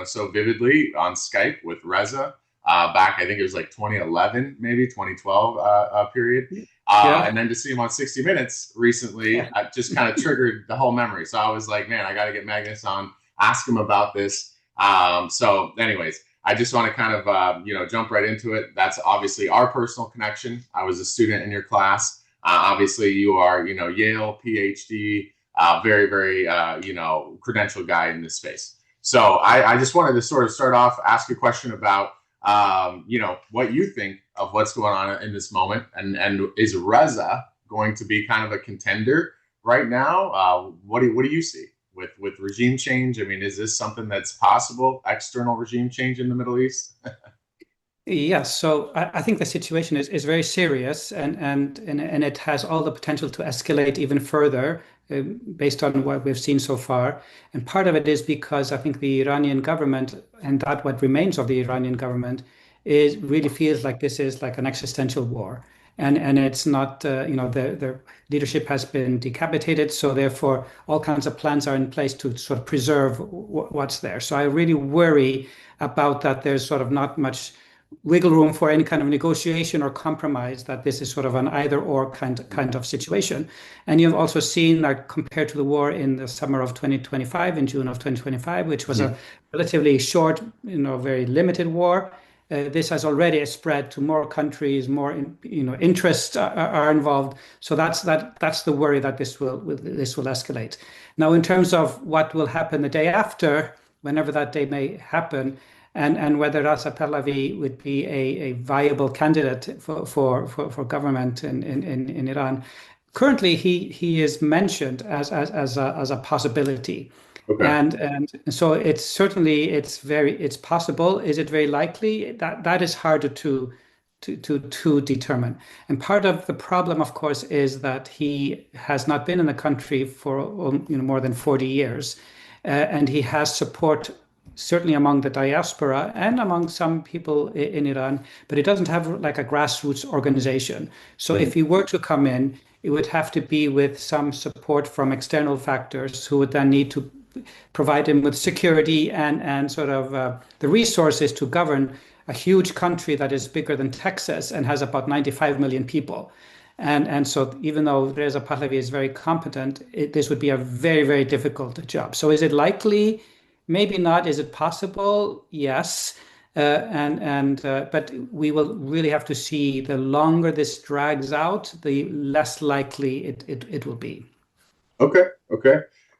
so vividly on Skype with Reza back, I think it was like 2011, maybe 2012 period. Yeah. And then to see him on 60 Minutes recently, Yeah. just kind of triggered the whole memory. So I was like, man, I got to get Magnus on, ask him about this. So, anyways, I just want to kind of, jump right into it. That's obviously our personal connection. I was a student in your class. Obviously, you are, Yale, PhD, very, very, credentialed guy in this space. So I just wanted to sort of start off, ask a question about, what you think of what's going on in this moment, and is Reza going to be kind of a contender right now? What do you see with regime change? I mean, is this something that's possible? External regime change in the Middle East? Yes, so I think the situation is very serious and it has all the potential to escalate even further based on what we've seen so far. And part of it is because I think the Iranian government and that what remains of the Iranian government is really feels like this is like an existential war. And it's not, the leadership has been decapitated, so therefore all kinds of plans are in place to sort of preserve what's there. So I really worry about that. There's sort of not much wiggle room for any kind of negotiation or compromise, that this is sort of an either or kind of situation. And you've also seen that compared to the war in the summer of 2025, in June of 2025, which was a relatively short, very limited war. This has already spread to more countries, more interests are involved. So that's the worry that this will escalate. Now, in terms of what will happen the day after, whenever that day may happen, and whether Reza Pahlavi would be a viable candidate for government in Iran. Currently, he is mentioned as a possibility. Okay. And so it's possible. Is it very likely? That is harder to determine. And part of the problem, of course, is that he has not been in the country for more than 40 years, and he has support certainly among the diaspora and among some people in Iran, but it doesn't have like a grassroots organization. So if he were to come in, it would have to be with some support from external factors who would then need to provide him with security and sort of the resources to govern a huge country that is bigger than Texas and has about 95 million people. And so even though Reza Pahlavi is very competent, this would be a very, very difficult job. So is it likely? Maybe not. Is it possible? Yes. But we will really have to see. The longer this drags out, the less likely it will be. Okay. Okay.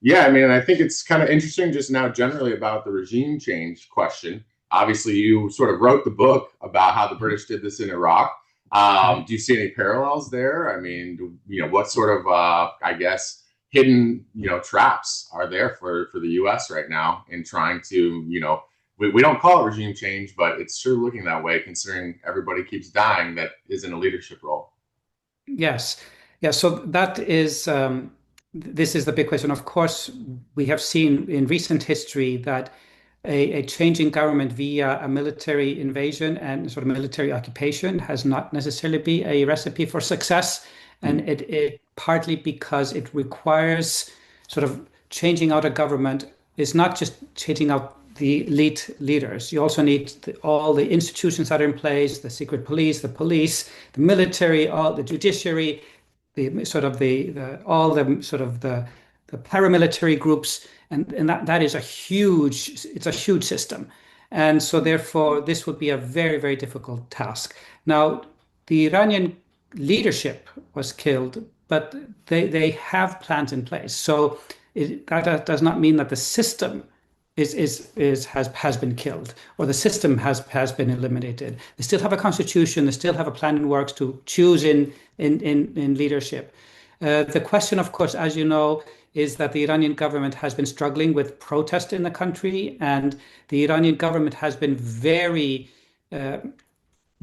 Yeah, I mean, I think it's kind of interesting just now generally about the regime change question. Obviously, you sort of wrote the book about how the British did this in Iraq. Do you see any parallels there? I mean, what sort of, I guess, hidden, traps are there for the U.S. right now in trying to, we don't call it regime change, but it's sure looking that way considering everybody keeps dying that is in a leadership role. Yes. Yeah. So that is, this is the big question. Of course, we have seen in recent history that a change in government via a military invasion and sort of military occupation has not necessarily be a recipe for success. And it partly because it requires sort of changing out a government is not just changing out the elite leaders. You also need all the institutions that are in place, the secret police, the military, all the judiciary, the sort of the all the sort of the paramilitary groups, and that is it's a huge system. And so therefore this would be a very, very difficult task. Now, the Iranian leadership was killed, but they have plans in place. So that does not mean that the system has been killed or the system has been eliminated. They still have a constitution. They still have a plan in works to choose in leadership. The question, of course, as you know, is that the Iranian government has been struggling with protest in the country, and the Iranian government has been very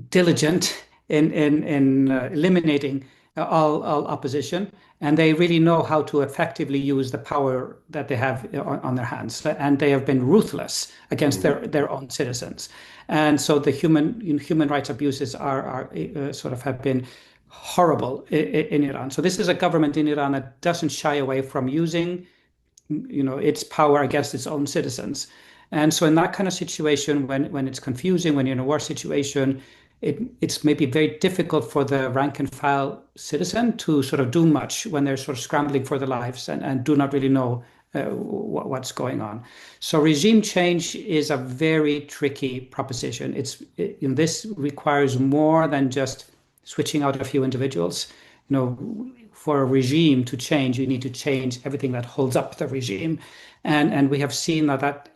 diligent in eliminating all opposition, and they really know how to effectively use the power that they have on their hands, and they have been ruthless against their own citizens. And so the human rights abuses are sort of have been horrible in Iran. So this is a government in Iran that doesn't shy away from using its power against its own citizens. And so in that kind of situation, when it's confusing, when you're in a war situation, it's maybe very difficult for the rank and file citizen to sort of do much when they're sort of scrambling for their lives and do not really know what's going on. So regime change is a very tricky proposition. This requires more than just switching out a few individuals. For a regime to change, you need to change everything that holds up the regime, and we have seen that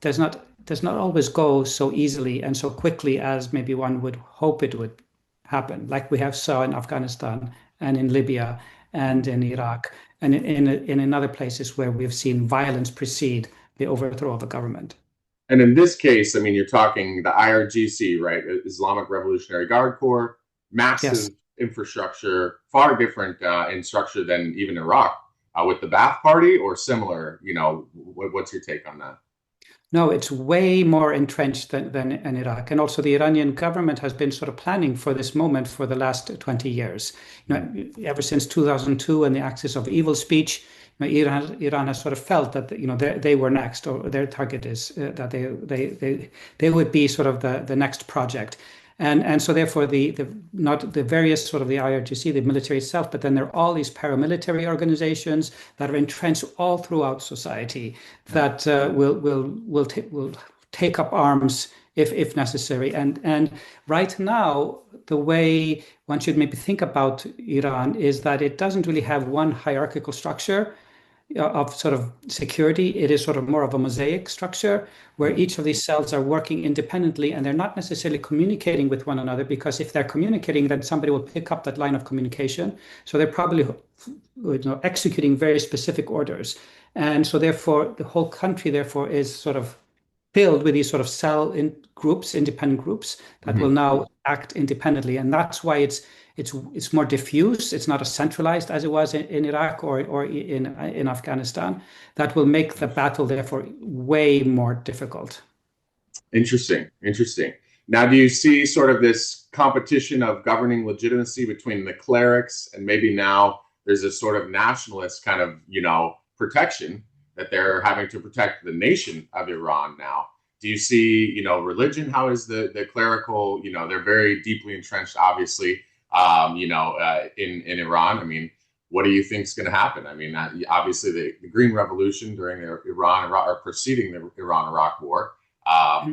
does not always go so easily and so quickly as maybe one would hope it would happen, like we have saw in Afghanistan and in Libya and in Iraq and in other places where we've seen violence precede the overthrow of a government. And in this case, I mean, you're talking the IRGC, right? Islamic Revolutionary Guard Corps, massive Yes. infrastructure, far different in structure than even Iraq. With the Ba'ath Party or similar, what's your take on that? No, it's way more entrenched than in Iraq. And also the Iranian government has been sort of planning for this moment for the last 20 years. Ever since 2002 and the Axis of Evil speech, Iran has sort of felt that they were next, or their target is that they would be sort of the next project. And so therefore not the various sort of the IRGC, the military itself, but then there are all these paramilitary organizations that are entrenched all throughout society that will take up arms if necessary. And right now, the way one should maybe think about Iran is that it doesn't really have one hierarchical structure of sort of security. It is sort of more of a mosaic structure where each of these cells are working independently and they're not necessarily communicating with one another, because if they're communicating, then somebody will pick up that line of communication. So they're probably executing very specific orders. And so therefore, the whole country, therefore, is sort of filled with these sort of cell in groups, independent groups that will now act independently. And that's why it's more diffuse. It's not as centralized as it was in Iraq or in Afghanistan. That will make the battle, therefore, way more difficult. Interesting. Now, do you see sort of this competition of governing legitimacy between the clerics, and maybe now there's a sort of nationalist kind of, protection that they're having to protect the nation of Iran now? Do you see, religion? How is the clerical, they're very deeply entrenched, obviously, in Iran. I mean, what do you think is going to happen? I mean, obviously the Green Revolution during the Iran-Iraq, or preceding the Iran-Iraq War,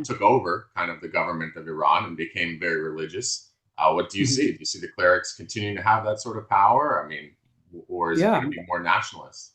took over kind of the government of Iran and became very religious. What do you see? Do you see the clerics continuing to have that sort of power? I mean, or is it going to be more nationalist?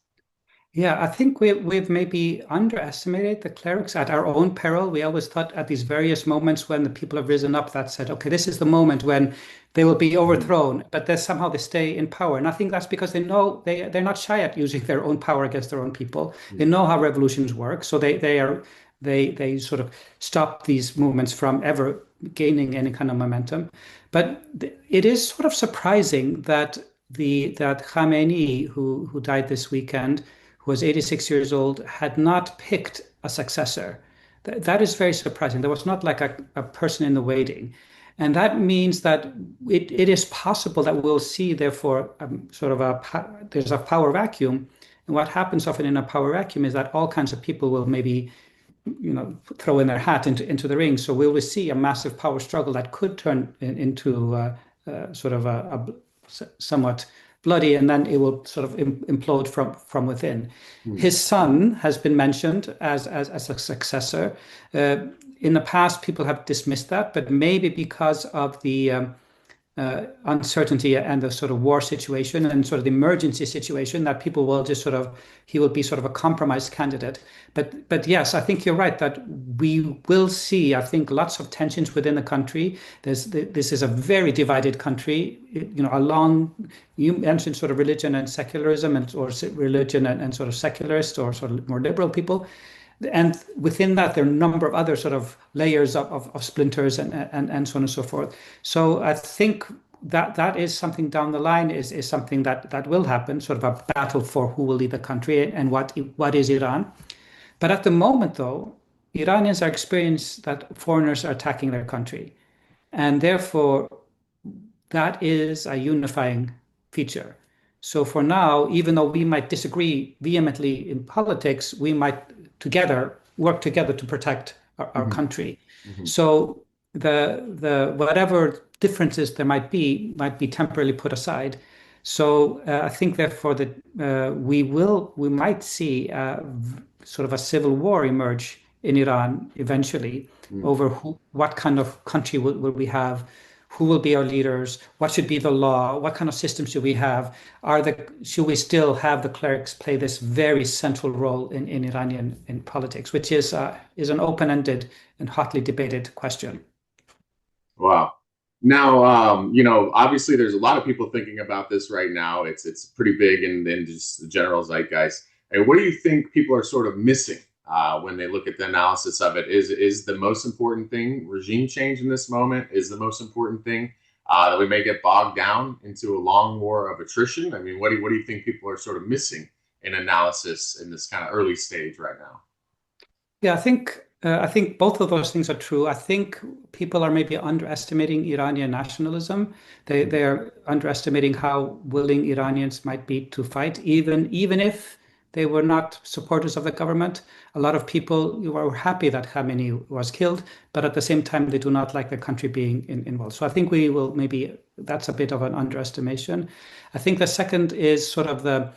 Yeah, I think we've maybe underestimated the clerics at our own peril. We always thought at these various moments when the people have risen up that said, okay, this is the moment when they will be overthrown, but then somehow they stay in power. And I think that's because they know they're not shy at using their own power against their own people. They know how revolutions work. So they sort of stop these movements from ever gaining any kind of momentum. But it is sort of surprising that that Khamenei, who died this weekend, who was 86 years old, had not picked a successor. That is very surprising. There was not like a person in the waiting. And that means that it is possible that we'll see, therefore, there's a power vacuum. And what happens often in a power vacuum is that all kinds of people will maybe, throw in their hat into the ring. So we will see a massive power struggle that could turn into sort of a somewhat bloody, and then it will sort of implode from within. His son has been mentioned as a successor. In the past, people have dismissed that, but maybe because of the uncertainty and the sort of war situation and sort of the emergency situation, that people will just he will be sort of a compromised candidate. But yes, I think you're right that we will see, I think, lots of tensions within the country. This is a very divided country. You mentioned sort of religion and secularism, or religion and sort of secularists, or sort of more liberal people. And within that, there are a number of other sort of layers of splinters and so on and so forth. So I think that is something down the line is something that will happen, sort of a battle for who will lead the country and what is Iran. But at the moment, though, Iranians are experiencing that foreigners are attacking their country. And therefore, that is a unifying feature. So for now, even though we might disagree vehemently in politics, we might together work together to protect our Hmm. country. Hmm. So the whatever differences there might be temporarily put aside. So I think therefore that we might see sort of a civil war emerge in Iran eventually over what kind of country will we have, who will be our leaders, what should be the law, what kind of system should we have, should we still have the clerics play this very central role in Iranian in politics, which is an open-ended and hotly debated question. Wow. Now, obviously there's a lot of people thinking about this right now. It's pretty big in just the general zeitgeist. And what do you think people are sort of missing when they look at the analysis of it? Is the most important thing regime change in this moment? Is the most important thing that we may get bogged down into a long war of attrition? I mean, what do you think people are sort of missing in analysis in this kind of early stage right now? Yeah, I think both of those things are true. I think people are maybe underestimating Iranian nationalism. They are underestimating how willing Iranians might be to fight, even if they were not supporters of the government. A lot of people were happy that Khamenei was killed, but at the same time, they do not like the country being involved. So I think we will maybe that's a bit of an underestimation. I think the second is sort of the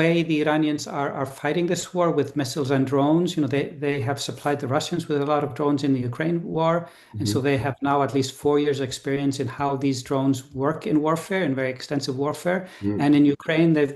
way the Iranians are fighting this war with missiles and drones. They have supplied the Russians with a lot of drones in the Ukraine war. And so Hmm. they have now at least 4 years experience in how these drones work in warfare, in very extensive warfare. Hmm. And in Ukraine, the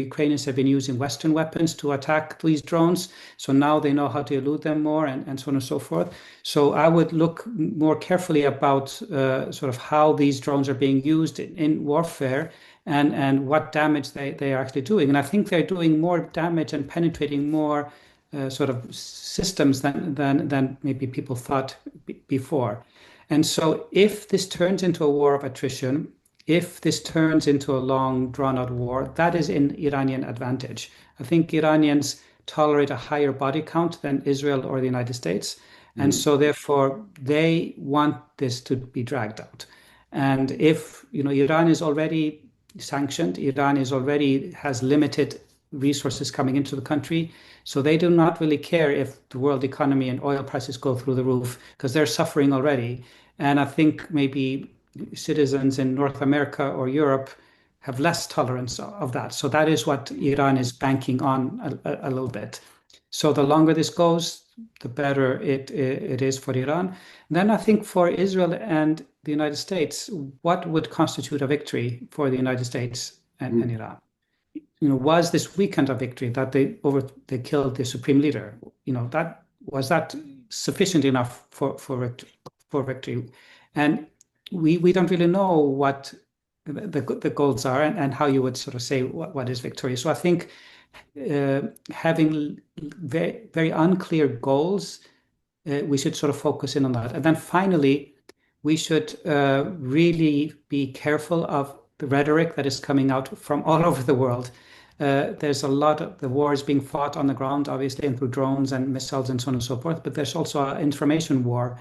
Ukrainians have been using Western weapons to attack these drones. So now they know how to elude them more and so on and so forth. So I would look more carefully about sort of how these drones are being used in warfare and what damage they are actually doing. And I think they're doing more damage and penetrating more sort of systems than maybe people thought before. And so if this turns into a war of attrition, if this turns into a long drawn out war, that is in Iranian advantage. I think Iranians tolerate a higher body count than Israel or the United States. And Hmm. so therefore they want this to be dragged out. And if, Iran is already sanctioned. Iran is already has limited resources coming into the country. So they do not really care if the world economy and oil prices go through the roof because they're suffering already. And I think maybe citizens in North America or Europe have less tolerance of that. So that is what Iran is banking on a little bit. So the longer this goes, the better it is for Iran. Then I think for Israel and the United States, what would constitute a victory for the United States and Iran? Was this weekend a victory that they killed the supreme leader? That was that sufficient enough for victory? And we don't really know what the goals are and how you would sort of say what is victory. So I think having very, very unclear goals, we should sort of focus in on that. And then finally, we should really be careful of the rhetoric that is coming out from all over the world. There's a lot of the war is being fought on the ground, obviously, and through drones and missiles and so on and so forth. But there's also an information war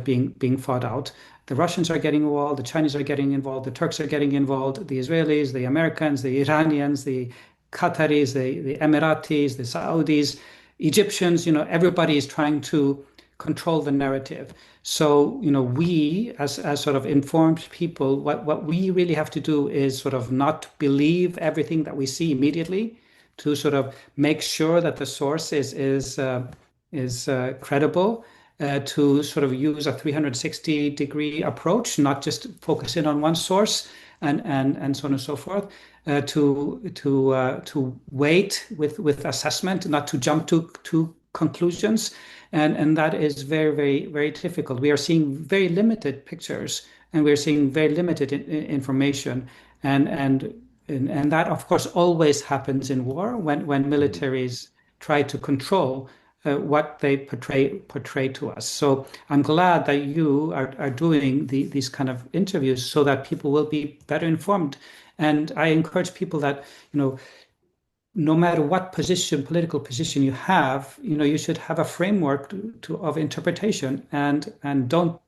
being fought out. The Russians are getting involved, the Chinese are getting involved, the Turks are getting involved, the Israelis, the Americans, the Iranians, the Qataris, the Emiratis, the Saudis, Egyptians. Everybody is trying to control the narrative. So, we as sort of informed people, what we really have to do is sort of not believe everything that we see immediately, to sort of make sure that the source is credible, to sort of use a 360-degree approach, not just focus in on one source and so on and so forth. To wait with assessment, not to jump to conclusions, and that is very, very, very difficult. We are seeing very limited pictures, and we're seeing very limited information, and that of course always happens in war when militaries try to control what they portray to us. So I'm glad that you are doing these kind of interviews so that people will be better informed. And I encourage people that, no matter what political position you have, you should have a framework of interpretation and don't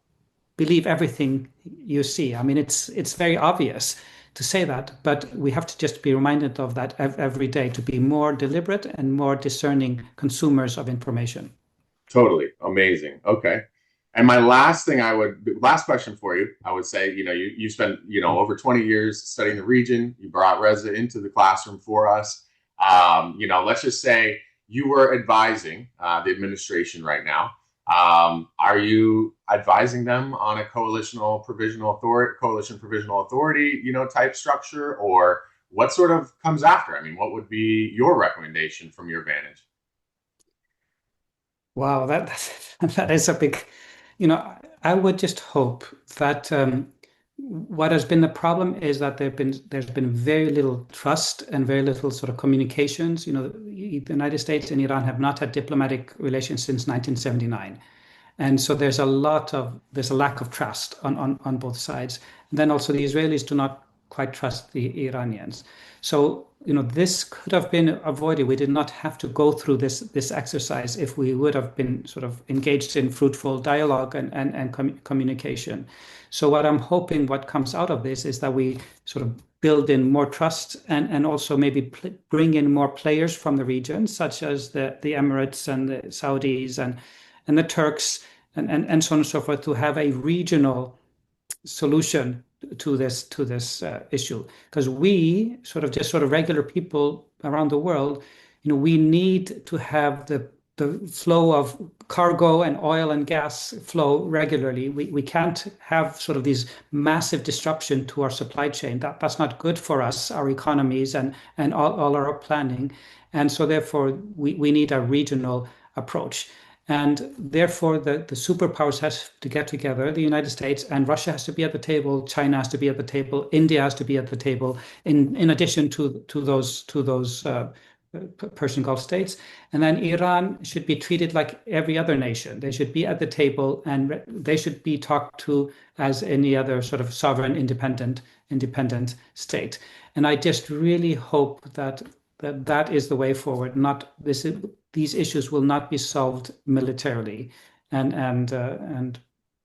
believe everything you see. I mean, it's very obvious to say that, but we have to just be reminded of that every day to be more deliberate and more discerning consumers of information. Totally amazing. Okay. And my last question for you, I would say, you spent, over 20 years studying the region. You brought Reza into the classroom for us. Let's just say you were advising the administration right now. Are you advising them on a coalition provisional authority, type structure, or what sort of comes after? I mean, what would be your recommendation from your vantage? Wow, that is a big, I would just hope that what has been the problem is that there's been very little trust and very little sort of communications. The United States and Iran have not had diplomatic relations since 1979. And so there's a lack of trust on both sides. And then also the Israelis do not quite trust the Iranians. So, this could have been avoided. We did not have to go through this exercise if we would have been sort of engaged in fruitful dialogue and communication. So what I'm hoping what comes out of this is that we sort of build in more trust and also maybe bring in more players from the region, such as the Emirates and the Saudis and the Turks and so on and so forth, to have a regional solution to this issue. Because we sort of regular people around the world, we need to have the flow of cargo and oil and gas flow regularly. We can't have sort of these massive disruption to our supply chain. That's not good for us, our economies, and all our planning. And so therefore we need a regional approach. And therefore, the superpowers has to get together. The United States and Russia has to be at the table. China has to be at the table. India has to be at the table. In addition to those Persian Gulf states, and then Iran should be treated like every other nation. They should be at the table, and they should be talked to as any other sort of sovereign, independent state. And I just really hope that is the way forward. Not this these issues will not be solved militarily, and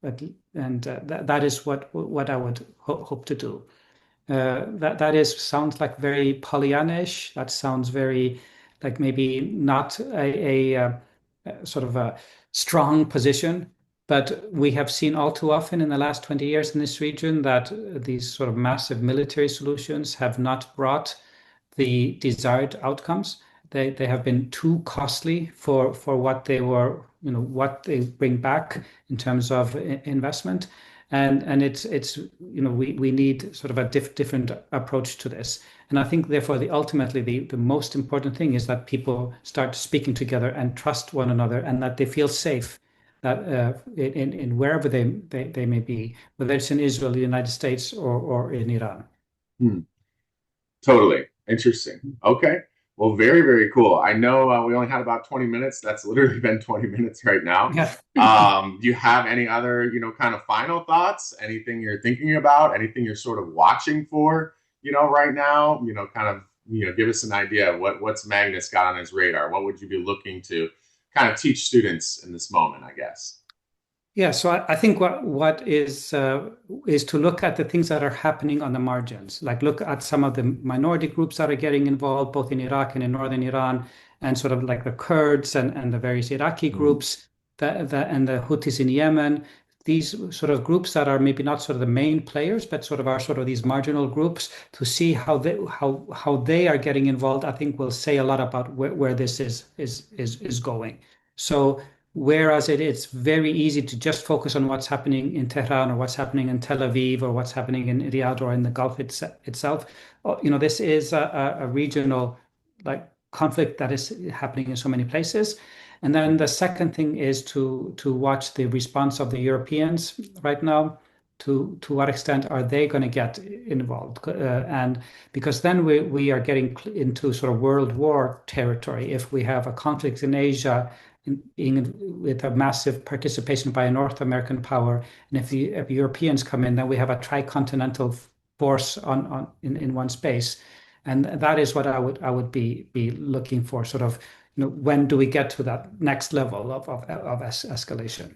that is what I would hope to do. That sounds like very Pollyannish. That sounds very like maybe not a sort of a strong position, but we have seen all too often in the last 20 years in this region that these sort of massive military solutions have not brought the desired outcomes. They have been too costly for what they bring back in terms of investment. And it's we need sort of a different approach to this. And I think therefore ultimately the most important thing is that people start speaking together and trust one another, and that they feel safe that in wherever they may be, whether it's in Israel, the United States, or in Iran. Hmm. Totally. Interesting. Okay. Well, very, very cool. I know we only had about 20 minutes. That's literally been 20 minutes right now. Yeah. Do you have any other, kind of final thoughts? Anything you're thinking about? Anything you're sort of watching for, right now? Kind of, give us an idea of what's Magnus got on his radar. What would you be looking to kind of teach students in this moment, I guess? Yeah, so I think what is to look at the things that are happening on the margins, like look at some of the minority groups that are getting involved, both in Iraq and in northern Iran, and sort of like the Kurds and the various Iraqi groups, and the Houthis in Yemen. These sort of groups that are maybe not sort of the main players, but sort of are sort of these marginal groups, to see how they are getting involved, I think will say a lot about where this is going. So. Whereas it's very easy to just focus on what's happening in Tehran or what's happening in Tel Aviv or what's happening in Riyadh or in the Gulf itself. This is a regional like conflict that is happening in so many places. And then the second thing is to watch the response of the Europeans right now. To what extent are they going to get involved? And because then we are getting into sort of world war territory if we have a conflict in Asia with a massive participation by a North American power. And if Europeans come in, then we have a tricontinental force in one space. And that is what I would be looking for, sort of, when do we get to that next level of escalation?